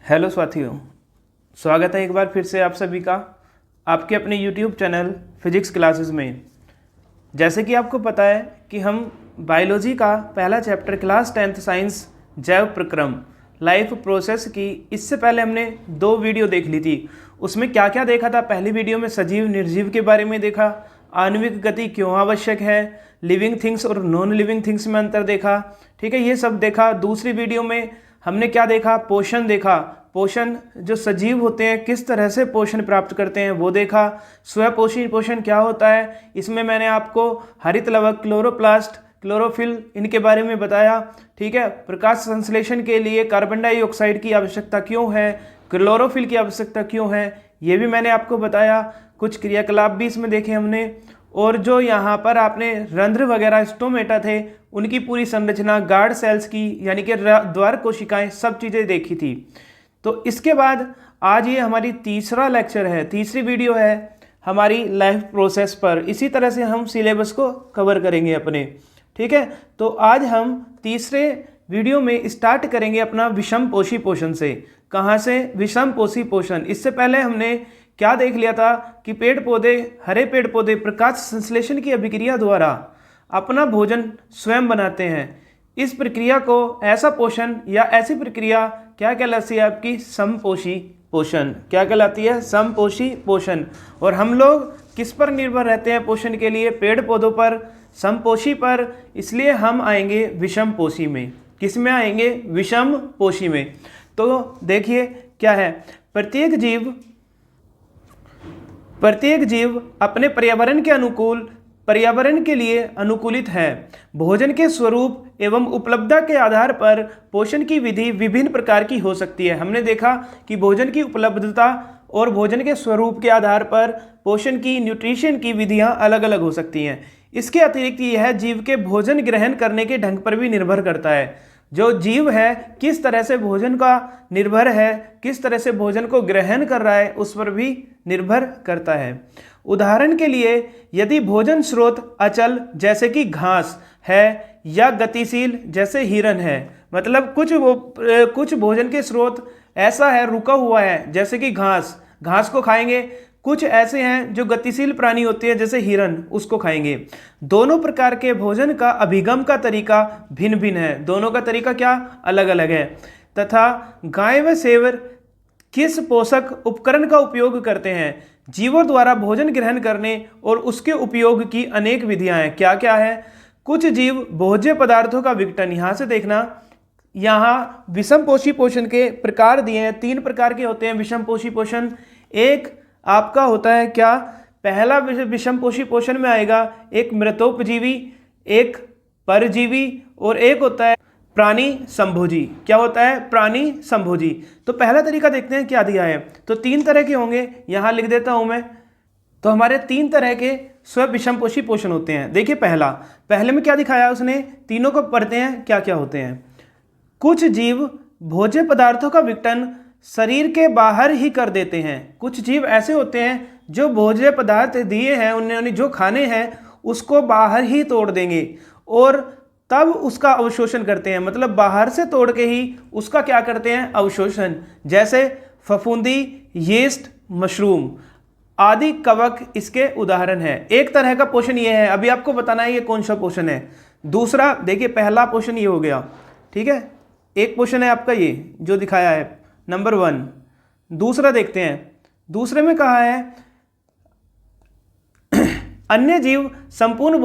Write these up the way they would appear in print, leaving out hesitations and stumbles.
Hello साथियों, स्वागत है एक बार फिर से आप सभी का आपके अपने YouTube चैनल फिजिक्स क्लासेस में। जैसे कि आपको पता है कि हम बायोलॉजी का पहला चैप्टर क्लास 10th साइंस जैव प्रक्रम लाइफ प्रोसेस की इससे पहले हमने 2 वीडियो देख ली थी। उसमें क्या क्या देखा था? पहली वीडियो में सजीव निर्जीव के बारे में देखा, आणविक गति क्यों आवश्यक है, लिविंग थिंग्स और नॉन लिविंग थिंग्स में अंतर देखा, ठीक है, ये सब देखा। दूसरी वीडियो में हमने क्या देखा? पोषण देखा। पोषण जो सजीव होते हैं किस तरह से पोषण प्राप्त करते हैं वो देखा। स्वपोषी पोषण क्या होता है, इसमें मैंने आपको हरित लवक, क्लोरोप्लास्ट, क्लोरोफिल इनके बारे में बताया, ठीक है। प्रकाश संश्लेषण के लिए कार्बन डाइऑक्साइड की आवश्यकता क्यों है, क्लोरोफिल की आवश्यकता क्यों है, ये भी मैंने आपको बताया। कुछ क्रियाकलाप भी इसमें देखे हमने। और जो यहाँ पर आपने रंध्र वगैरह स्टोमेटा थे उनकी पूरी संरचना, गार्ड सेल्स की यानी कि द्वार कोशिकाएं, सब चीज़ें देखी थी। तो इसके बाद आज ये हमारी तीसरा लेक्चर है, तीसरी वीडियो है हमारी लाइफ प्रोसेस पर। इसी तरह से हम सिलेबस को कवर करेंगे अपने, ठीक है। तो आज हम तीसरे वीडियो में स्टार्ट करेंगे अपना विषम पोषी पोषण से। कहाँ से? विषम पोषी पोषण। इससे पहले हमने क्या देख लिया था कि पेड़ पौधे, हरे पेड़ पौधे प्रकाश संश्लेषण की अभिक्रिया द्वारा अपना भोजन स्वयं बनाते हैं। इस प्रक्रिया को, ऐसा पोषण या ऐसी प्रक्रिया क्या कहलाती है? आपकी समपोषी पोषण। क्या कहलाती है? समपोषी पोषण। और हम लोग किस पर निर्भर रहते हैं पोषण के लिए? पेड़ पौधों पर, समपोषी पर। इसलिए हम आएंगे विषम पोषी में। किस में आएंगे? विषम पोषी में। तो देखिए क्या है, प्रत्येक जीव अपने पर्यावरण के अनुकूल, पर्यावरण के लिए अनुकूलित है। भोजन के स्वरूप एवं उपलब्धता के आधार पर पोषण की विधि विभिन्न प्रकार की हो सकती है। हमने देखा कि भोजन की उपलब्धता और भोजन के स्वरूप के आधार पर पोषण की, न्यूट्रिशन की विधियां अलग अलग हो सकती हैं। इसके अतिरिक्त यह जीव के भोजन ग्रहण करने के ढंग पर भी निर्भर करता है। जो जीव है किस तरह से भोजन का निर्भर है, किस तरह से भोजन को ग्रहण कर रहा है, उस पर भी निर्भर करता है। उदाहरण के लिए यदि भोजन स्रोत अचल जैसे कि घास है या गतिशील जैसे हिरण है, मतलब कुछ भोजन के स्रोत ऐसा है, रुका हुआ है, जैसे कि घास को खाएंगे। कुछ ऐसे हैं जो गतिशील प्राणी होते हैं जैसे हिरण, उसको खाएंगे। दोनों प्रकार के भोजन का अभिगम का तरीका भिन्न भिन्न है। दोनों का तरीका क्या? अलग अलग है। तथा गाय व सेवर किस पोषक उपकरण का उपयोग करते हैं? जीवों द्वारा भोजन ग्रहण करने और उसके उपयोग की अनेक विधियां हैं। क्या क्या है? कुछ जीव भोज्य पदार्थों का विघटन, यहां से देखना, यहाँ विषम पोषी पोषण के प्रकार दिए हैं। 3 प्रकार के होते हैं विषम पोषी पोषण। एक आपका होता है क्या? पहला विषम पोषी पोषण में आएगा एक मृतोपजीवी, एक परजीवी और एक होता है प्राणी संभोजी। क्या होता है? प्राणी संभोजी। तो पहला तरीका देखते हैं क्या दिया है। तो 3 तरह के होंगे, यहां लिख देता हूं मैं। तो हमारे 3 तरह के स्व विषम पोषी पोषण होते हैं। देखिए पहले में क्या दिखाया उसने, तीनों को पढ़ते हैं क्या क्या होते हैं। कुछ जीव भोज्य पदार्थों का विघटन शरीर के बाहर ही कर देते हैं। कुछ जीव ऐसे होते हैं जो भोज्य पदार्थ दिए हैं, उन्होंने जो खाने हैं उसको बाहर ही तोड़ देंगे और तब उसका अवशोषण करते हैं। मतलब बाहर से तोड़ के ही उसका क्या करते हैं? अवशोषण। जैसे फफूंदी, यीस्ट, मशरूम आदि कवक इसके उदाहरण है। एक तरह का पोषण ये है, अभी आपको बताना है ये कौन सा पोषण है। दूसरा देखिए, पहला पोषण ये हो गया, ठीक है। एक पोषण है आपका ये जो दिखाया है नंबर 1। दूसरा देखते हैं, दूसरे में कहा है अन्य जीव संपूर्ण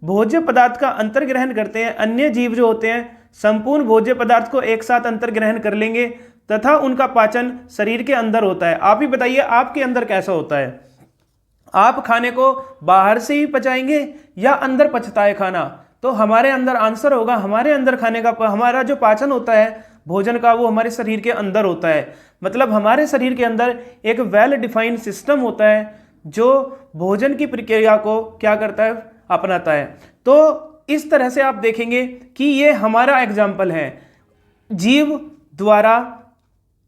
भोज्य पदार्थ का अंतर्ग्रहण करते हैं। अन्य जीव जो होते हैं संपूर्ण भोज्य पदार्थ को एक साथ अंतर्ग्रहण कर लेंगे तथा उनका पाचन शरीर के अंदर होता है। आप ही बताइए आपके अंदर कैसा होता है? आप खाने को बाहर से ही पचाएंगे या अंदर पचता है खाना? तो हमारे अंदर आंसर होगा, हमारे अंदर खाने का, हमारा जो पाचन होता है भोजन का, वो हमारे शरीर के अंदर होता है। मतलब हमारे शरीर के अंदर एक वेल डिफाइंड सिस्टम होता है जो भोजन की प्रक्रिया को क्या करता है? अपनाता है। तो इस तरह से आप देखेंगे कि ये हमारा एग्जाम्पल है। जीव द्वारा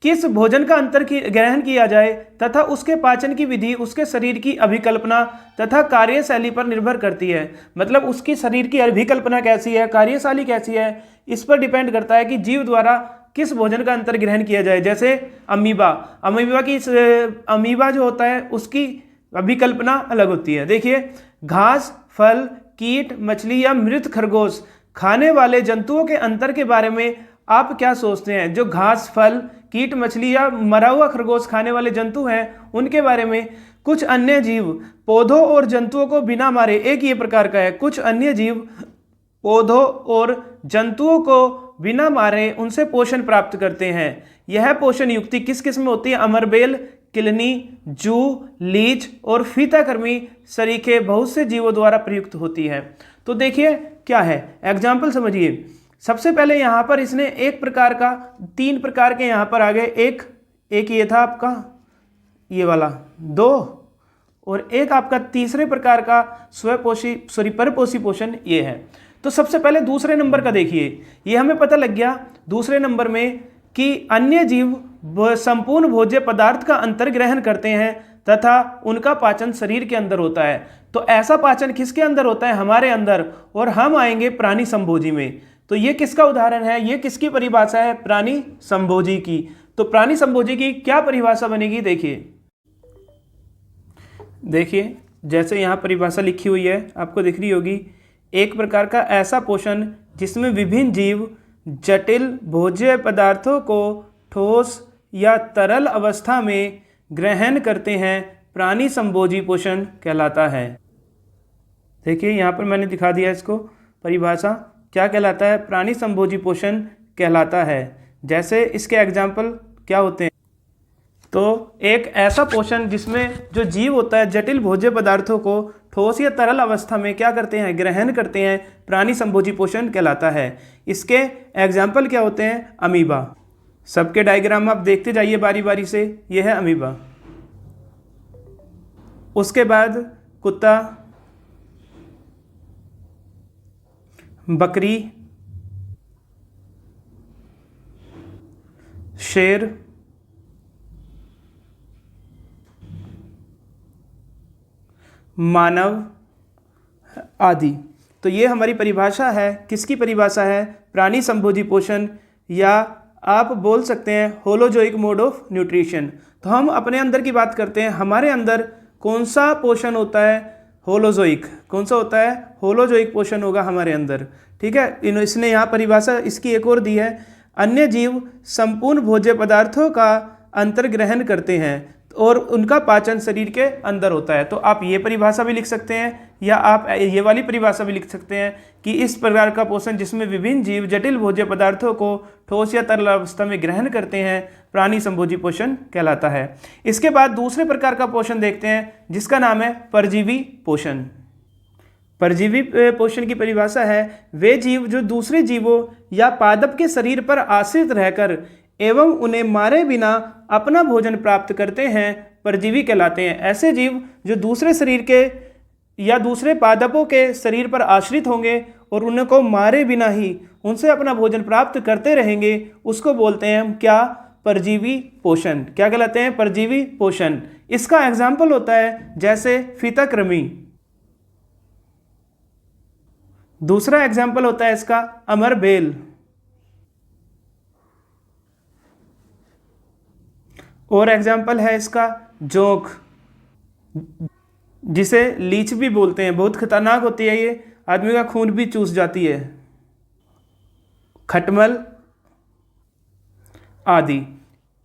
किस भोजन का ग्रहण किया जाए तथा उसके पाचन की विधि उसके शरीर की अभिकल्पना तथा कार्यशैली पर निर्भर करती है। मतलब उसकी शरीर की अभिकल्पना कैसी है, कार्यशैली कैसी है, इस पर डिपेंड करता है कि जीव द्वारा किस भोजन का अंतर ग्रहण किया जाए। जैसे अमीबा, अमीबा जो होता है उसकी अभिकल्पना अलग होती है। देखिए, घास, फल, कीट, मछली या मृत खरगोश खाने वाले जंतुओं के अंतर के बारे में आप क्या सोचते हैं? जो घास, फल, कीट, मछली या मरा हुआ खरगोश खाने वाले जंतु हैं उनके बारे में। कुछ अन्य जीव पौधों और जंतुओं को बिना मारे, एक ये प्रकार का है, कुछ अन्य जीव पौधों और जंतुओं को बिना मारे उनसे पोषण प्राप्त करते हैं। यह पोषण युक्ति किस किस में होती है? अमरबेल, किलनी, जू, लीच और फीताकृमि सरीखे बहुत से जीवों द्वारा प्रयुक्त होती है। तो देखिए क्या है, एग्जाम्पल समझिए। सबसे पहले यहाँ पर इसने एक प्रकार का, 3 प्रकार के यहाँ पर आ गए। एक ये था आपका ये वाला 2, और एक आपका तीसरे प्रकार का परपोषी पोषण ये है। तो सबसे पहले दूसरे नंबर का देखिए, ये हमें पता लग गया दूसरे नंबर में कि अन्य जीव संपूर्ण भोज्य पदार्थ का अंतर ग्रहण करते हैं तथा उनका पाचन शरीर के अंदर होता है। तो ऐसा पाचन किसके अंदर होता है? हमारे अंदर। और हम आएंगे प्राणी संभोजी में। तो ये किसका उदाहरण है? ये किसकी परिभाषा है? प्राणी संभोजी की। तो प्राणी संभोजी की क्या परिभाषा बनेगी? देखिए जैसे यहाँ परिभाषा लिखी हुई है आपको दिख रही होगी। एक प्रकार का ऐसा पोषण जिसमें विभिन्न जीव जटिल भोज्य पदार्थों को ठोस या तरल अवस्था में ग्रहण करते हैं, प्राणी संभोजी पोषण कहलाता है। देखिए यहाँ पर मैंने दिखा दिया इसको परिभाषा, क्या कहलाता है? प्राणी संभोजी पोषण कहलाता है। जैसे इसके एग्जाम्पल क्या होते हैं? तो एक ऐसा पोषण जिसमें जो जीव होता है जटिल भोज्य पदार्थों को ठोस या तरल अवस्था में क्या करते हैं? ग्रहण करते हैं, प्राणी संभोजी पोषण कहलाता है। इसके एग्जाम्पल क्या होते हैं? अमीबा। सबके डायग्राम आप देखते जाइए बारी बारी से। यह है अमीबा। उसके बाद कुत्ता, बकरी, शेर, मानव आदि। तो ये हमारी परिभाषा है। किसकी परिभाषा है? प्राणी संभोजी पोषण, या आप बोल सकते हैं होलोजोइक मोड ऑफ न्यूट्रिशन। तो हम अपने अंदर की बात करते हैं। हमारे अंदर कौन सा पोषण होता है? होलोजोइक। कौन सा होता है? होलोजोइक पोषण होगा हमारे अंदर। ठीक है, इसने यहाँ परिभाषा इसकी एक और दी है। अन्य जीव संपूर्ण भोज्य पदार्थों का अंतर ग्रहण करते हैं और उनका पाचन शरीर के अंदर होता है। तो आप ये परिभाषा भी लिख सकते हैं, या आप ये वाली परिभाषा भी लिख सकते हैं कि इस प्रकार का पोषण जिसमें विभिन्न जीव जटिल भोज्य पदार्थों को ठोस या तरल अवस्था में ग्रहण करते हैं, प्राणी संभोजी पोषण कहलाता है। इसके बाद दूसरे प्रकार का पोषण देखते हैं जिसका नाम है परजीवी पोषण। परजीवी पोषण की परिभाषा है वे जीव जो दूसरे जीवों या पादप के शरीर पर आश्रित रहकर एवं उन्हें मारे बिना अपना भोजन प्राप्त करते हैं, परजीवी कहलाते हैं। ऐसे जीव जो दूसरे शरीर के या दूसरे पादपों के शरीर पर आश्रित होंगे और उनको मारे बिना ही उनसे अपना भोजन प्राप्त करते रहेंगे, उसको बोलते हैं हम क्या? परजीवी पोषण। क्या कहलाते हैं? परजीवी पोषण। इसका एग्जाम्पल होता है जैसे फीताकृमि। दूसरा एग्जाम्पल होता है इसका अमरबेल। और एग्जाम्पल है इसका जोंक, जिसे लीच भी बोलते हैं। बहुत खतरनाक होती है ये, आदमी का खून भी चूस जाती है। खटमल आदि।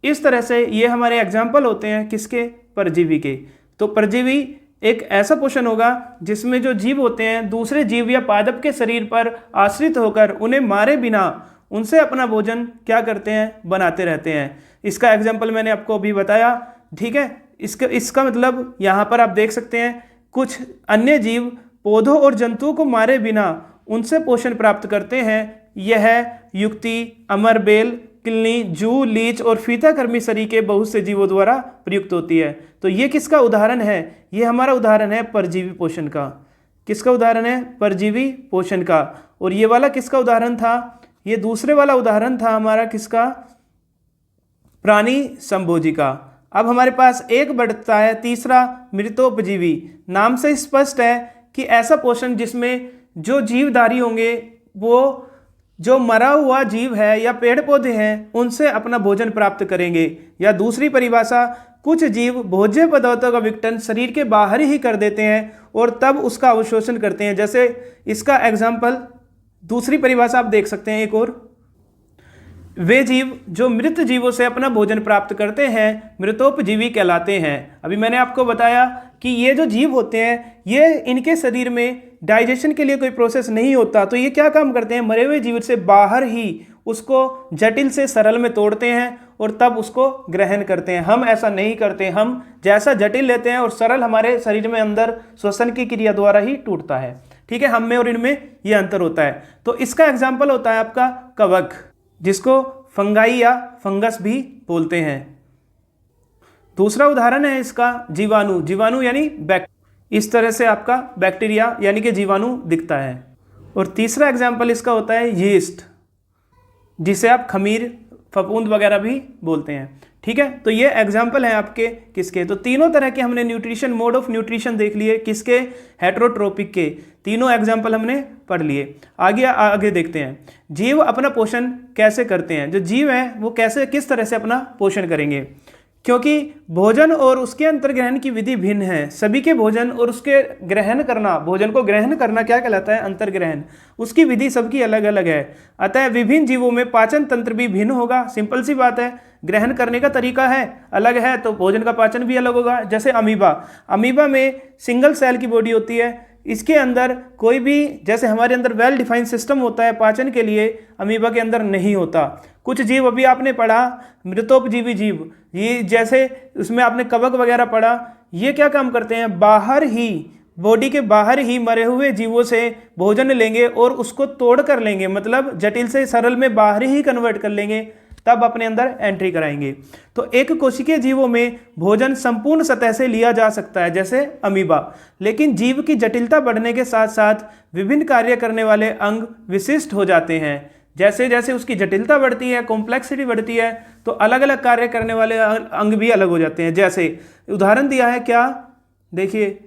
इस तरह से ये हमारे एग्जाम्पल होते हैं किसके? परजीवी के। तो परजीवी एक ऐसा पोषण होगा जिसमें जो जीव होते हैं दूसरे जीव या पादप के शरीर पर आश्रित होकर उन्हें मारे बिना उनसे अपना भोजन क्या करते हैं? बनाते रहते हैं। इसका एग्जाम्पल मैंने आपको अभी बताया। ठीक है, इसका मतलब यहाँ पर आप देख सकते हैं कुछ अन्य जीव पौधों और जंतुओं को मारे बिना उनसे पोषण प्राप्त करते हैं। यह युक्ति अमरबेल, किलनी, जू, लीच और फीताकृमि सरीखे बहुत से जीवों द्वारा प्रयुक्त होती है। तो ये किसका उदाहरण है? ये हमारा उदाहरण है परजीवी पोषण का। किसका उदाहरण है? परजीवी पोषण का। और ये वाला किसका उदाहरण था? ये दूसरे वाला उदाहरण था हमारा किसका? प्राणी संभोजी का। अब हमारे पास एक बढ़ता है तीसरा मृतोपजीवी। नाम से स्पष्ट है कि ऐसा पोषण जिसमें जो जीवधारी होंगे वो जो मरा हुआ जीव है या पेड़ पौधे हैं उनसे अपना भोजन प्राप्त करेंगे। या दूसरी परिभाषा, कुछ जीव भोज्य पदार्थों का विघटन शरीर के बाहर ही कर देते हैं और तब उसका अवशोषण करते हैं। जैसे इसका एग्जाम्पल, दूसरी परिभाषा आप देख सकते हैं एक और, वे जीव जो मृत जीवों से अपना भोजन प्राप्त करते हैं मृतोपजीवी कहलाते हैं। अभी मैंने आपको बताया कि ये जो जीव होते हैं ये इनके शरीर में डाइजेशन के लिए कोई प्रोसेस नहीं होता, तो ये क्या काम करते हैं, मरे हुए जीव से बाहर ही उसको जटिल से सरल में तोड़ते हैं और तब उसको ग्रहण करते हैं। हम ऐसा नहीं करते, हम जैसा जटिल लेते हैं और सरल हमारे शरीर में अंदर श्वसन की क्रिया द्वारा ही टूटता है। ठीक है, हम में और इनमें ये अंतर होता है। तो इसका एग्जाम्पल होता है आपका कवक, जिसको फंगाई या फंगस भी बोलते हैं। दूसरा उदाहरण है इसका जीवाणु। जीवाणु यानी इस तरह से आपका बैक्टीरिया यानी कि जीवाणु दिखता है। और तीसरा एग्जाम्पल इसका होता है यीस्ट, जिसे आप खमीर, फफूंद वगैरह भी बोलते हैं। ठीक है, तो ये एग्जाम्पल हैं आपके किसके, तो तीनों तरह के हमने न्यूट्रिशन, मोड ऑफ न्यूट्रिशन देख लिए, किसके, हेटेरोट्रोपिक के। तीनों एग्जाम्पल हमने पढ़ लिए। आगे देखते हैं जीव अपना पोषण कैसे करते हैं। जो जीव हैं वो कैसे, किस तरह से अपना पोषण करेंगे, क्योंकि भोजन और उसके अंतर्ग्रहण की विधि भिन्न है। सभी के भोजन और उसके ग्रहण करना, भोजन को ग्रहण करना क्या कहलाता है, अंतर्ग्रहण, उसकी विधि सबकी अलग अलग है। अतः विभिन्न जीवों में पाचन तंत्र भी भिन्न होगा। सिंपल सी बात है, ग्रहण करने का तरीका है अलग है तो भोजन का पाचन भी अलग होगा। जैसे अमीबा में सिंगल सेल की बॉडी होती है, इसके अंदर कोई भी, जैसे हमारे अंदर वेल डिफाइंड सिस्टम होता है पाचन के लिए, अमीबा के अंदर नहीं होता। कुछ जीव अभी आपने पढ़ा मृतोपजीवी जीव, ये जैसे उसमें आपने कवक वगैरह पढ़ा, ये क्या काम करते हैं, बाहर ही, बॉडी के बाहर ही मरे हुए जीवों से भोजन लेंगे और उसको तोड़ कर लेंगे, मतलब जटिल से सरल में बाहर ही कन्वर्ट कर लेंगे, तब अपने अंदर एंट्री कराएंगे। तो एक कोशिकीय जीवों में भोजन संपूर्ण सतह से लिया जा सकता है जैसे अमीबा, लेकिन जीव की जटिलता बढ़ने के साथ साथ विभिन्न कार्य करने वाले अंग विशिष्ट हो जाते हैं। जैसे जैसे उसकी जटिलता बढ़ती है, कॉम्प्लेक्सिटी बढ़ती है, तो अलग अलग कार्य करने वाले अंग भी अलग हो जाते हैं। जैसे उदाहरण दिया है क्या, देखिए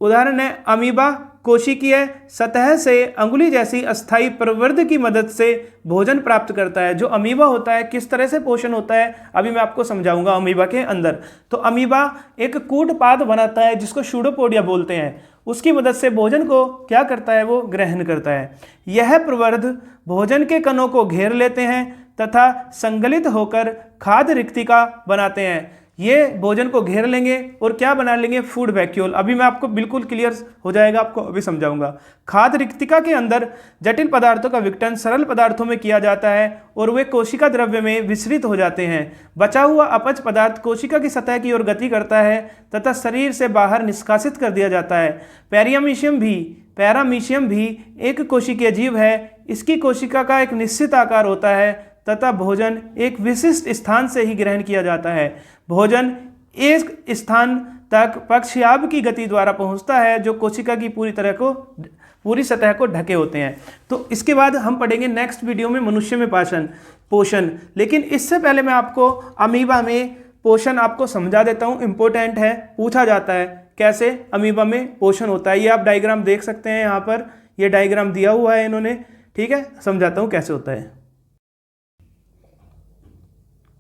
उदाहरण है अमीबा कोशिकीय सतह से अंगुली जैसी अस्थायी प्रवृत्ति की मदद से भोजन प्राप्त करता है। जो अमीबा होता है किस तरह से पोषण होता है अभी मैं आपको समझाऊंगा। अमीबा के अंदर तो अमीबा एक कूटपाद बनाता है जिसको सूडोपोडिया बोलते हैं, उसकी मदद से भोजन को क्या करता है, वो ग्रहण करता है। यह प्रवर्ध भोजन के कणों को घेर लेते हैं तथा संगलित होकर खाद्य रिक्तिका बनाते हैं। ये भोजन को घेर लेंगे और क्या बना लेंगे, फूड वैक्यूल। अभी मैं आपको बिल्कुल क्लियर हो जाएगा, आपको अभी समझाऊंगा। खाद्य रिक्तिका के अंदर जटिल पदार्थों का विघटन सरल पदार्थों में किया जाता है और वे कोशिका द्रव्य में विसरित हो जाते हैं। बचा हुआ अपच पदार्थ कोशिका की सतह की ओर गति करता है तथा शरीर से बाहर निष्कासित कर दिया जाता है। पैरामीशियम भी एक कोशिकीय जीव है। इसकी कोशिका का एक निश्चित आकार होता है तथा भोजन एक विशिष्ट स्थान से ही ग्रहण किया जाता है। भोजन एक स्थान तक पक्षाभ की गति द्वारा पहुंचता है जो कोशिका की पूरी सतह को ढके होते हैं। तो इसके बाद हम पढ़ेंगे नेक्स्ट वीडियो में मनुष्य में पोषण। लेकिन इससे पहले मैं आपको अमीबा में पोषण आपको समझा देता हूँ, इंपॉर्टेंट है, पूछा जाता है कैसे अमीबा में पोषण होता है। ये आप डायग्राम देख सकते हैं, यहाँ पर ये डायग्राम दिया हुआ है इन्होंने, ठीक है, समझाता हूँ कैसे होता है।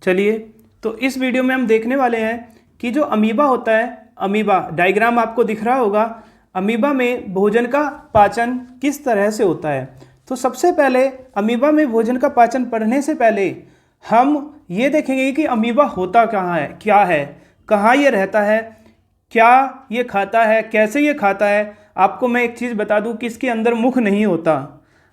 चलिए, तो इस वीडियो में हम देखने वाले हैं कि जो अमीबा होता है, अमीबा डायग्राम आपको दिख रहा होगा, अमीबा में भोजन का पाचन किस तरह से होता है। तो सबसे पहले अमीबा में भोजन का पाचन पढ़ने से पहले हम ये देखेंगे कि अमीबा होता कहाँ है, क्या है, कहाँ ये रहता है, क्या ये खाता है, कैसे ये खाता है। आपको मैं एक चीज़ बता दूं कि इसके अंदर मुख नहीं होता।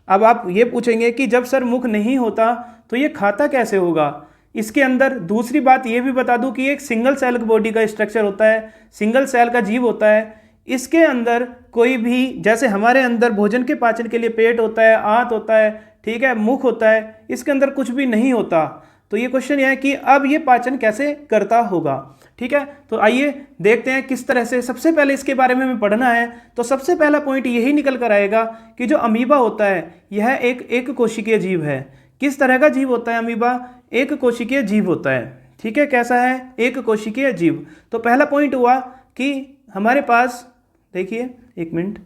अब आप ये पूछेंगे कि जब सर मुख नहीं होता तो ये खाता कैसे होगा। इसके अंदर दूसरी बात ये भी बता दूं कि एक सिंगल सेल बॉडी का स्ट्रक्चर होता है, सिंगल सेल का जीव होता है। इसके अंदर कोई भी, जैसे हमारे अंदर भोजन के पाचन के लिए पेट होता है, आंत होता है, ठीक है, मुख होता है, इसके अंदर कुछ भी नहीं होता। तो ये क्वेश्चन यह है कि अब ये पाचन कैसे करता होगा, ठीक है। तो आइए देखते हैं किस तरह से। सबसे पहले इसके बारे में हमें पढ़ना है, तो सबसे पहला पॉइंट यही निकल कर आएगा कि जो अमीबा होता है यह एक कोशिकीय जीव है। किस तरह का जीव होता है अमीबा, एक कोशिकीय जीव होता है, ठीक है। कैसा है, एक कोशिकीय जीव। तो पहला पॉइंट हुआ कि हमारे पास, देखिए एक मिनट,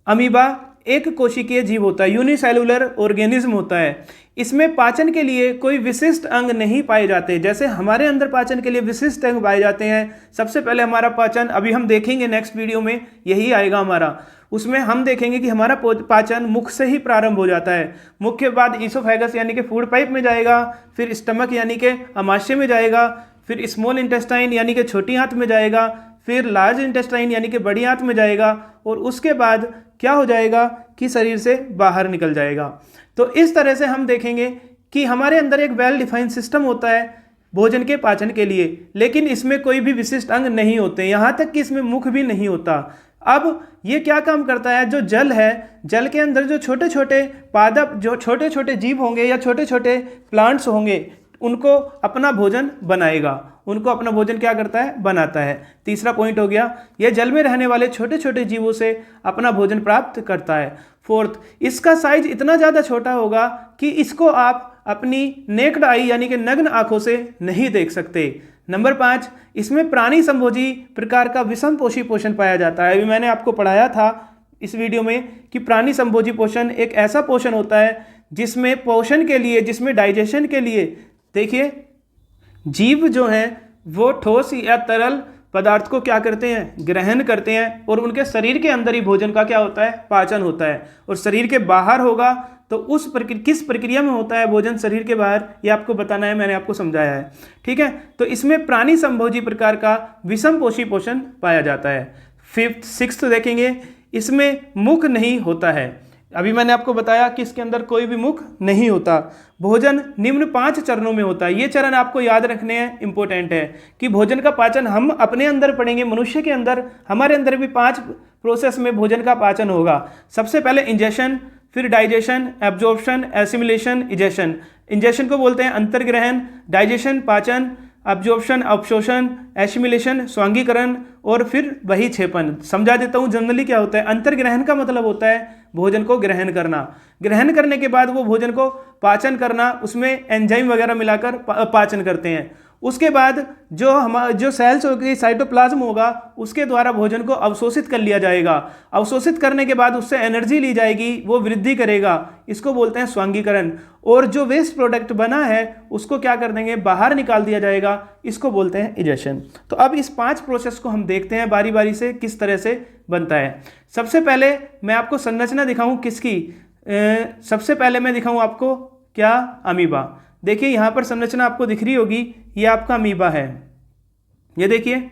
अमीबा एक कोशिकीय जीव होता है, यूनिसेलुलर ऑर्गेनिज्म होता है। इसमें पाचन के लिए कोई विशिष्ट अंग नहीं पाए जाते। जैसे हमारे अंदर पाचन के लिए विशिष्ट अंग पाए जाते हैं, सबसे पहले हमारा पाचन, अभी हम देखेंगे नेक्स्ट वीडियो में यही आएगा हमारा, उसमें हम देखेंगे कि हमारा पाचन मुख से ही प्रारंभ हो जाता है। मुख के बाद ईसोफेगस यानी कि फूड पाइप में जाएगा, फिर स्टमक यानी कि आमाशय में जाएगा, फिर स्मॉल इंटेस्टाइन यानी कि छोटी आंत में जाएगा, फिर लार्ज इंटेस्टाइन यानी कि बड़ी आंत में जाएगा, और उसके बाद क्या हो जाएगा कि शरीर से बाहर निकल जाएगा। तो इस तरह से हम देखेंगे कि हमारे अंदर एक वेल डिफाइंड सिस्टम होता है भोजन के पाचन के लिए, लेकिन इसमें कोई भी विशिष्ट अंग नहीं होते, यहाँ तक कि इसमें मुख भी नहीं होता। अब ये क्या काम करता है, जो जल है, जल के अंदर जो छोटे छोटे पादप, जो छोटे छोटे जीव होंगे या छोटे छोटे प्लांट्स होंगे, उनको अपना भोजन बनाएगा, उनको अपना भोजन क्या करता है, बनाता है। तीसरा पॉइंट हो गया, यह जल में रहने वाले छोटे छोटे जीवों से अपना भोजन प्राप्त करता है। फोर्थ, इसका साइज इतना ज़्यादा छोटा होगा कि इसको आप अपनी नेक्ड आई यानी कि नग्न आंखों से नहीं देख सकते। नंबर 5, इसमें प्राणी संभोजी प्रकार का विषम पोषी पोषण पाया जाता है। अभी मैंने आपको पढ़ाया था इस वीडियो में कि प्राणी संभोजी पोषण एक ऐसा पोषण होता है जिसमें पोषण के लिए, जिसमें डाइजेशन के लिए, देखिए जीव जो हैं वो ठोस या तरल पदार्थ को क्या करते हैं, ग्रहण करते हैं, और उनके शरीर के अंदर ही भोजन का क्या होता है, पाचन होता है। और शरीर के बाहर होगा तो उस किस प्रक्रिया में होता है भोजन शरीर के बाहर, ये आपको बताना है, मैंने आपको समझाया है। ठीक है, तो इसमें प्राणी संभोजी प्रकार का विषम पोषी पोषण पाया जाता है। 5th 6th देखेंगे, इसमें मुख नहीं होता है। अभी मैंने आपको बताया कि इसके अंदर कोई भी मुख नहीं होता। भोजन निम्न 5 चरणों में होता है। ये चरण आपको याद रखने हैं, इंपॉर्टेंट है कि भोजन का पाचन हम अपने अंदर पढ़ेंगे, मनुष्य के अंदर, हमारे अंदर भी 5 प्रोसेस में भोजन का पाचन होगा। सबसे पहले इंजेशन, फिर digestion, absorption, assimilation, egestion. Ingestion को बोलते हैं अंतर्ग्रहण, डाइजेशन पाचन, अब्जॉर्प्शन अवशोषण, एसिमिलेशन स्वांगीकरण, और फिर वही छेपन। समझा देता हूँ जनरली क्या होता है। अंतर्ग्रहण का मतलब होता है भोजन को ग्रहण करना, ग्रहण करने के बाद वो भोजन को पाचन करना, उसमें एंजाइम वगैरह मिलाकर पाचन करते हैं। उसके बाद जो सेल्स होगी, साइटोप्लाज्म होगा, उसके द्वारा भोजन को अवशोषित कर लिया जाएगा। अवशोषित करने के बाद उससे एनर्जी ली जाएगी, वो वृद्धि करेगा, इसको बोलते हैं स्वांगीकरण। और जो वेस्ट प्रोडक्ट बना है उसको क्या कर देंगे, बाहर निकाल दिया जाएगा, इसको बोलते हैं इजेशन। तो अब इस 5 प्रोसेस को हम देखते हैं बारी बारी से किस तरह से बनता है। सबसे पहले मैं आपको संरचना दिखाऊं किसकी, सबसे पहले मैं दिखाऊं आपको क्या, अमीबा। देखिए यहाँ पर संरचना आपको दिख रही होगी, ये आपका अमीबा है, ये देखिए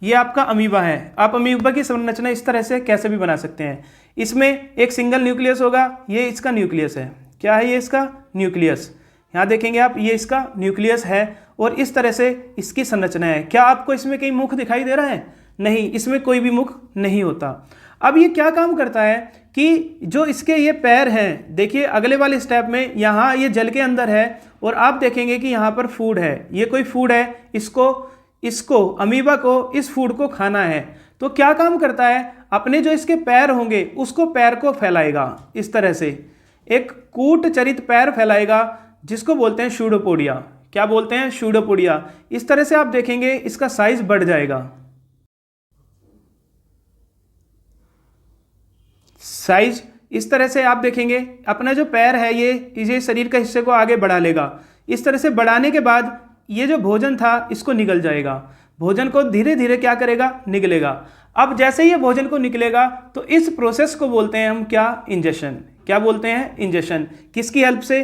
ये आपका अमीबा है। आप अमीबा की संरचना इस तरह से कैसे भी बना सकते हैं। इसमें एक सिंगल न्यूक्लियस होगा, ये इसका न्यूक्लियस है। क्या है ये इसका न्यूक्लियस, यहाँ देखेंगे आप, ये इसका न्यूक्लियस है, और इस तरह से इसकी संरचना है। क्या आपको इसमें कहीं मुख दिखाई दे रहा है, नहीं, इसमें कोई भी मुख नहीं होता। अब ये क्या काम करता है कि जो इसके ये पैर हैं, देखिए अगले वाले स्टेप में यहाँ ये जल के अंदर है, और आप देखेंगे कि यहाँ पर फूड है, ये कोई फूड है, इसको अमीबा को इस फूड को खाना है। तो क्या काम करता है, अपने जो इसके पैर होंगे उसको पैर को फैलाएगा, इस तरह से एक कूट चरित पैर फैलाएगा, जिसको बोलते हैं शूडोपोडिया। क्या बोलते हैं, शूडोपोडिया। इस तरह से आप देखेंगे इसका साइज बढ़ जाएगा, साइज इस तरह से आप देखेंगे अपना जो पैर है ये शरीर के हिस्से को आगे बढ़ा लेगा। इस तरह से बढ़ाने के बाद ये जो भोजन था इसको निगल जाएगा, भोजन को धीरे धीरे क्या करेगा, निगलेगा। अब जैसे ही ये भोजन को निकलेगा तो इस प्रोसेस को बोलते हैं हम क्या, इंजेशन। क्या बोलते हैं, इंजेशन। किसकी हेल्प से,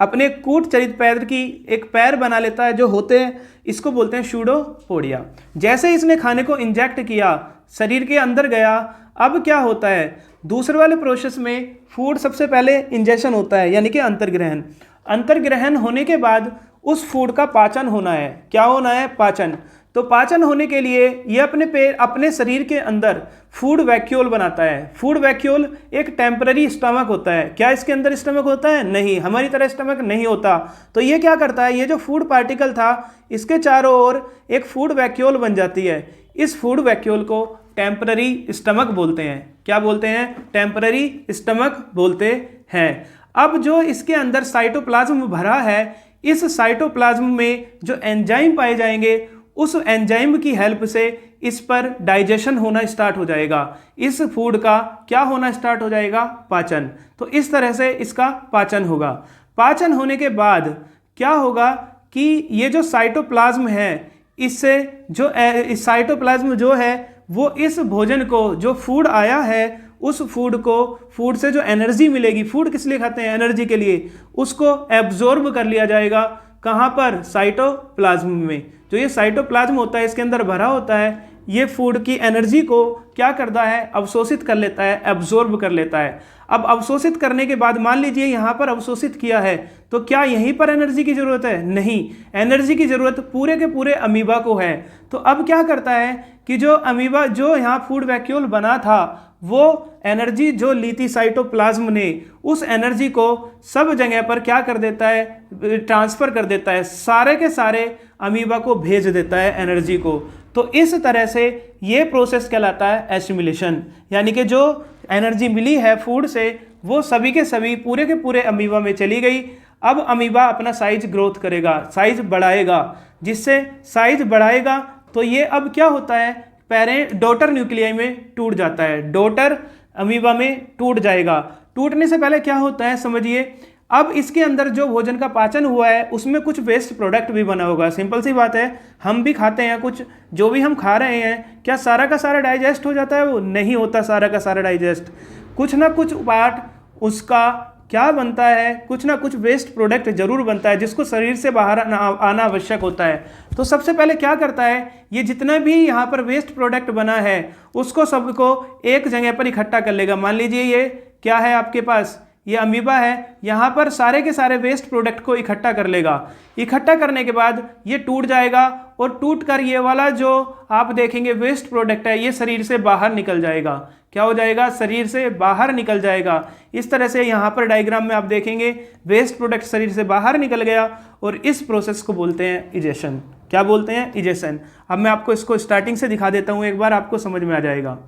अपने कूट चरित पैर की एक पैर बना लेता है जो होते हैं, इसको बोलते हैं शूडोपोडिया। जैसे इसने खाने को इंजेक्ट किया, शरीर के अंदर गया, अब क्या होता है, दूसरे वाले प्रोसेस में फूड सबसे पहले इंजेशन होता है, यानी कि अंतर्ग्रहण। अंतर्ग्रहण होने के बाद उस फूड का पाचन होना है। क्या होना है, पाचन। तो पाचन होने के लिए ये अपने शरीर के अंदर फूड वैक्यूल बनाता है। फूड वैक्यूल एक टेम्पररी स्टमक होता है। क्या इसके अंदर स्टमक होता है, नहीं, हमारी तरह स्टमक नहीं होता। तो ये क्या करता है, ये जो फूड पार्टिकल था इसके चारों ओर एक फूड वैक्यूल बन जाती है। इस फूड वैक्यूल को टेम्पररी स्टमक बोलते हैं। क्या बोलते हैं, टेम्पररी स्टमक बोलते हैं। अब जो इसके अंदर साइटोप्लाज्म भरा है, इस साइटोप्लाज्म में जो एंजाइम पाए जाएंगे, उस एंजाइम की हेल्प से इस पर डाइजेशन होना स्टार्ट हो जाएगा। इस फूड का क्या होना स्टार्ट हो जाएगा? पाचन। तो इस तरह से इसका पाचन होगा। पाचन होने के बाद क्या होगा कि ये जो साइटोप्लाज्म है, इससे जो साइटोप्लाज्म जो है वो इस भोजन को, जो फूड आया है उस फूड को, फूड से जो एनर्जी मिलेगी, फूड किस लिए खाते हैं? एनर्जी के लिए, उसको एब्जॉर्ब कर लिया जाएगा। कहाँ पर? साइटोप्लाज्म में। जो ये साइटोप्लाज्म होता है इसके अंदर भरा होता है, ये फूड की एनर्जी को क्या करता है? अवशोषित कर लेता है, एब्जॉर्ब कर लेता है। अब अवशोषित करने के बाद मान लीजिए यहाँ पर अवशोषित किया है, तो क्या यहीं पर एनर्जी की जरूरत है? नहीं, एनर्जी की जरूरत पूरे के पूरे अमीबा को है। तो अब क्या करता है कि जो अमीबा, जो यहाँ फूड वैक्यूल बना था, वो एनर्जी जो ली थी साइटोप्लाज्म ने, उस एनर्जी को सब जगह पर क्या कर देता है? ट्रांसफर कर देता है, सारे के सारे अमीबा को भेज देता है एनर्जी को। तो इस तरह से ये प्रोसेस कहलाता है एसिमिलेशन, यानी कि जो एनर्जी मिली है फूड से वो सभी के सभी पूरे के पूरे अमीबा में चली गई। अब अमीबा अपना साइज ग्रोथ करेगा, साइज बढ़ाएगा, जिससे साइज बढ़ाएगा तो ये अब क्या होता है? पेरेंट डॉटर न्यूक्लियाई में टूट जाता है, डॉटर अमीबा में टूट जाएगा। टूटने से पहले क्या होता है समझिए, अब इसके अंदर जो भोजन का पाचन हुआ है उसमें कुछ वेस्ट प्रोडक्ट भी बना होगा। सिंपल सी बात है, हम भी खाते हैं कुछ, जो भी हम खा रहे हैं क्या सारा का सारा डाइजेस्ट हो जाता है? वो नहीं होता सारा का सारा डाइजेस्ट। कुछ ना कुछ पार्ट उसका क्या बनता है, कुछ ना कुछ वेस्ट प्रोडक्ट जरूर बनता है जिसको शरीर से बाहर आना आवश्यक होता है। तो सबसे पहले क्या करता है, ये जितना भी यहाँ पर वेस्ट प्रोडक्ट बना है उसको सबको एक जगह पर इकट्ठा कर लेगा। मान लीजिए ये क्या है आपके पास, ये अमीबा है, यहाँ पर सारे के सारे वेस्ट प्रोडक्ट को इकट्ठा कर लेगा। इकट्ठा करने के बाद ये टूट जाएगा और टूट कर ये वाला जो आप देखेंगे वेस्ट प्रोडक्ट है ये शरीर से बाहर निकल जाएगा। क्या हो जाएगा? शरीर से बाहर निकल जाएगा। इस तरह से यहाँ पर डायग्राम में आप देखेंगे वेस्ट प्रोडक्ट शरीर से बाहर निकल गया और इस प्रोसेस को बोलते हैं इजेशन। क्या बोलते हैं? इजेशन। अब मैं आपको इसको स्टार्टिंग से दिखा देता हूँ, एक बार आपको समझ में आ जाएगा।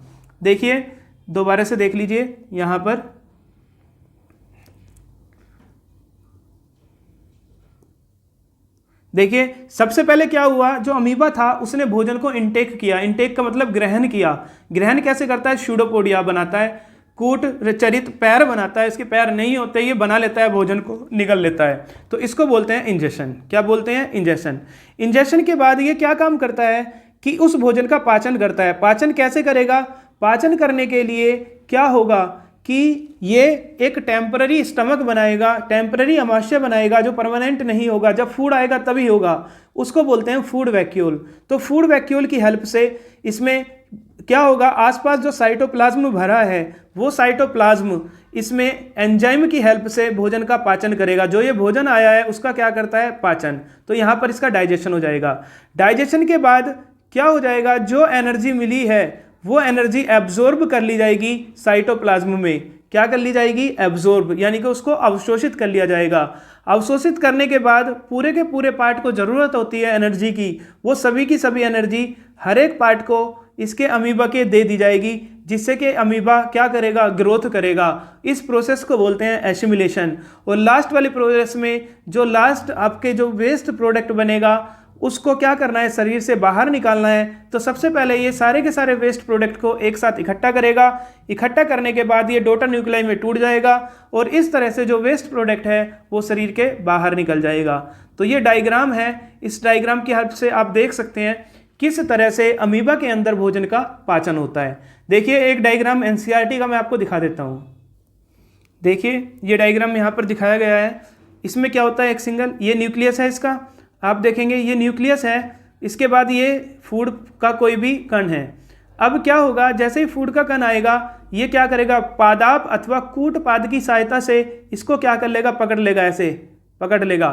देखिए, दोबारा से देख लीजिए यहाँ पर। देखिए, सबसे पहले क्या हुआ, जो अमीबा था उसने भोजन को इनटेक किया। इनटेक का मतलब ग्रहण किया। ग्रहण कैसे करता है? स्यूडोपोडिया बनाता है, कूट चरित पैर बनाता है, इसके पैर नहीं होते, ये बना लेता है, भोजन को निगल लेता है। तो इसको बोलते हैं इंजेशन। क्या बोलते हैं? इंजेशन। इंजेशन के बाद ये क्या काम करता है कि उस भोजन का पाचन करता है। पाचन कैसे करेगा? पाचन करने के लिए क्या होगा कि ये एक टेम्पररी स्टमक बनाएगा, टेम्पररी आमाशय बनाएगा जो परमानेंट नहीं होगा। जब फूड आएगा तभी होगा, उसको बोलते हैं फूड वैक्यूल। तो फूड वैक्यूल की हेल्प से इसमें क्या होगा, आसपास जो साइटोप्लाज्म भरा है वो साइटोप्लाज्म इसमें एंजाइम की हेल्प से भोजन का पाचन करेगा। जो ये भोजन आया है उसका क्या करता है? पाचन। तो यहाँ पर इसका डाइजेशन हो जाएगा। डाइजेशन के बाद क्या हो जाएगा, जो एनर्जी मिली है वो एनर्जी एब्जॉर्ब कर ली जाएगी साइटोप्लाज्म में। क्या कर ली जाएगी? एब्जॉर्ब, यानी कि उसको अवशोषित कर लिया जाएगा। अवशोषित करने के बाद पूरे के पूरे पार्ट को ज़रूरत होती है एनर्जी की, वो सभी की सभी एनर्जी हर एक पार्ट को इसके अमीबा के दे दी जाएगी, जिससे कि अमीबा क्या करेगा? ग्रोथ करेगा। इस प्रोसेस को बोलते हैं एसिमिलेशन। और लास्ट वाली प्रोसेस में जो लास्ट आपके जो वेस्ट प्रोडक्ट बनेगा उसको क्या करना है? शरीर से बाहर निकालना है। तो सबसे पहले ये सारे के सारे वेस्ट प्रोडक्ट को एक साथ इकट्ठा करेगा। इकट्ठा करने के बाद ये डॉटर न्यूक्लियाई में टूट जाएगा और इस तरह से जो वेस्ट प्रोडक्ट है वो शरीर के बाहर निकल जाएगा। तो ये डायग्राम है, इस डायग्राम की हेल्प से आप देख सकते हैं किस तरह से अमीबा के अंदर भोजन का पाचन होता है। देखिए, एक डायग्राम एनसीईआरटी का मैं आपको दिखा देता हूँ। देखिए, ये डायग्राम यहाँ पर दिखाया गया है। इसमें क्या होता है, एक सिंगल ये न्यूक्लियस है इसका, आप देखेंगे ये न्यूक्लियस है। इसके बाद ये फूड का कोई भी कण है। अब क्या होगा, जैसे ही फूड का कण आएगा ये क्या करेगा? पादाप अथवा कूट पाद की सहायता से इसको क्या कर लेगा? पकड़ लेगा, ऐसे पकड़ लेगा।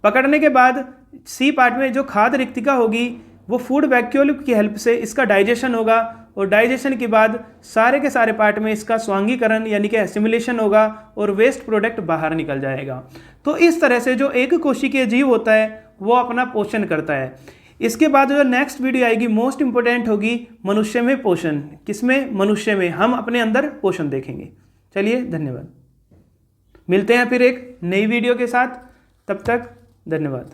पकड़ने के बाद सी पार्ट में जो खाद्य रिक्तिका होगी वो फूड वैक्यूल की हेल्प से इसका डाइजेशन होगा और डाइजेशन के बाद सारे के सारे पार्ट में इसका स्वांगीकरण यानी कि एसिमिलेशन होगा और वेस्ट प्रोडक्ट बाहर निकल जाएगा। तो इस तरह से जो एक कोशिकीय जीव होता है वो अपना पोषण करता है। इसके बाद जो नेक्स्ट वीडियो आएगी मोस्ट इंपॉर्टेंट होगी मनुष्य में पोषण। किसमें? मनुष्य में। हम अपने अंदर पोषण देखेंगे। चलिए, धन्यवाद। मिलते हैं फिर एक नई वीडियो के साथ, तब तक धन्यवाद।